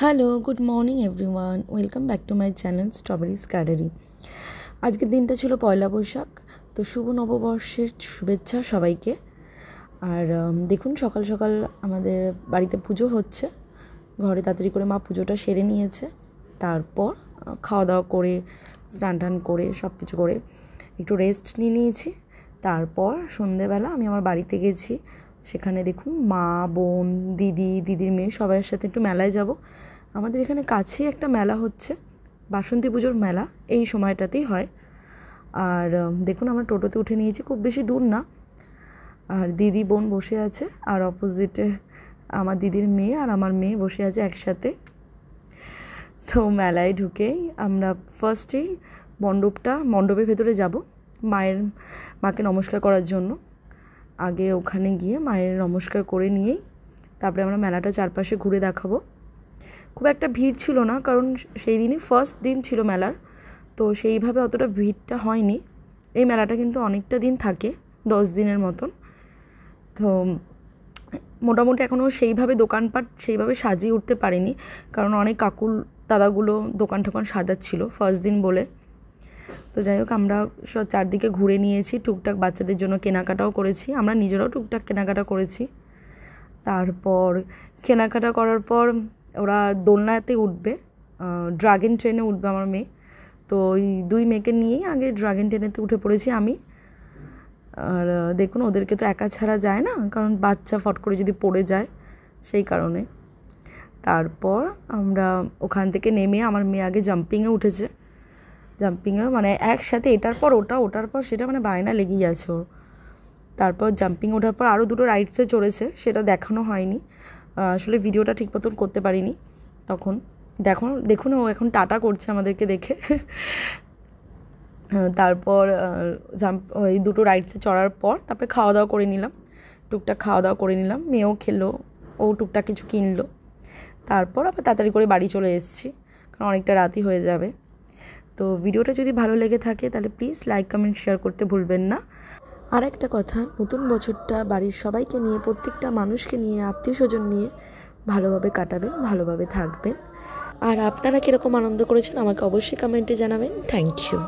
Hello, good morning everyone, welcome back to my channel strawberries gallery. আজকের দিনটা ছিল পয়লা বৈশাখ। তো শুভ নববর্ষের শুভেচ্ছা সবাইকে। আর দেখুন সকাল সকাল আমাদের বাড়িতে পুজো হচ্ছে। ঘরে তাড়াতাড়ি করে মা পুজোটা সেরে নিয়েছে। তারপর খাওয়া দাওয়া করে স্নান টান করে সব কিছু করে একটু রেস্ট নিয়ে নিয়েছি। তারপর সন্ধেবেলা আমি আমার বাড়িতে গেছি। সেখানে দেখুন মা, বোন, দিদির মেয়ে সবাইয়ের সাথে একটু মেলায় যাব। আমাদের এখানে কাছেই একটা মেলা হচ্ছে, বাসন্তী পুজোর মেলা এই সময়টাতেই হয়। আর দেখুন আমরা টোটোতে উঠে নিয়েছি, খুব বেশি দূর না। আর দিদি বোন বসে আছে, আর অপোজিটে আমার দিদির মেয়ে আর আমার মেয়ে বসে আছে একসাথে। তো মেলায় ঢুকেই আমরা ফার্স্টেই মণ্ডপের ভেতরে যাব মাকে নমস্কার করার জন্য। আগে ওখানে গিয়ে মায়ের নমস্কার করে নিয়েই তারপরে আমরা মেলাটা চারপাশে ঘুরে দেখাবো। খুব একটা ভিড় ছিল না, কারণ সেই দিনই ফার্স্ট দিন ছিল মেলার, তো সেইভাবে অতটা ভিড়টা হয়নি। এই মেলাটা কিন্তু অনেকটা দিন থাকে, 10 দিনের মতন। তো মোটামুটি এখনও সেইভাবে দোকানপাট সেইভাবে সাজিয়ে উঠতে পারিনি, কারণ অনেক কাকুর দাদাগুলো দোকান টোকান সাজাচ্ছিল ফার্স্ট দিন বলে। তো যাই হোক, আমরা সব চারদিকে ঘুরে নিয়েছি, টুকটাক বাচ্চাদের জন্য কেনাকাটাও করেছি, আমরা নিজেরাও টুকটাক কেনাকাটা করেছি। তারপর কেনাকাটা করার পর ওরা দোলনাতে উঠবে, ড্রাগন ট্রেনে উঠবে আমার মেয়ে। তো ওই 2 মেয়েকে নিয়েই আগে ড্রাগন ট্রেনেতে উঠে পড়েছি আমি। আর দেখুন ওদেরকে তো একা ছাড়া যায় না, কারণ বাচ্চা ফট করে যদি পড়ে যায়, সেই কারণে। তারপর আমরা ওখান থেকে নেমে আমার মেয়ে আগে জাম্পিংয়ে উঠেছে। জাম্পিংয়ে মানে একসাথে এটার পর ওটার পর সেটা, মানে বায়না লেগেই আছে ওর। তারপর জাম্পিং ওঠার পর আরও 2 রাইডসে চড়েছে, সেটা দেখানো হয়নি, আসলে ভিডিওটা ঠিক মতন করতে পারিনি তখন। দেখুন ও এখন টাটা করছে আমাদেরকে দেখে। তারপর ওই 2 রাইডসে চড়ার পর তারপরে টুকটাক খাওয়া দাওয়া করে নিলাম। মেয়েও খেলো, ও টুকটাক কিছু কিনলো। তারপর আবার তাড়াতাড়ি করে বাড়ি চলে এসেছি, কারণ অনেকটা রাতই হয়ে যাবে। তো ভিডিওটা যদি ভালো লেগে থাকে তাহলে প্লিজ লাইক, কমেন্ট, শেয়ার করতে ভুলবেন না। আর একটা কথা, নতুন বছরটা বাড়ির সবাইকে নিয়ে, প্রত্যেকটা মানুষকে নিয়ে, আত্মীয় স্বজন নিয়ে ভালোভাবে কাটাবেন, ভালোভাবে থাকবেন। আর আপনারা কীরকম আনন্দ করেছেন আমাকে অবশ্যই কমেন্টে জানাবেন। Thank you.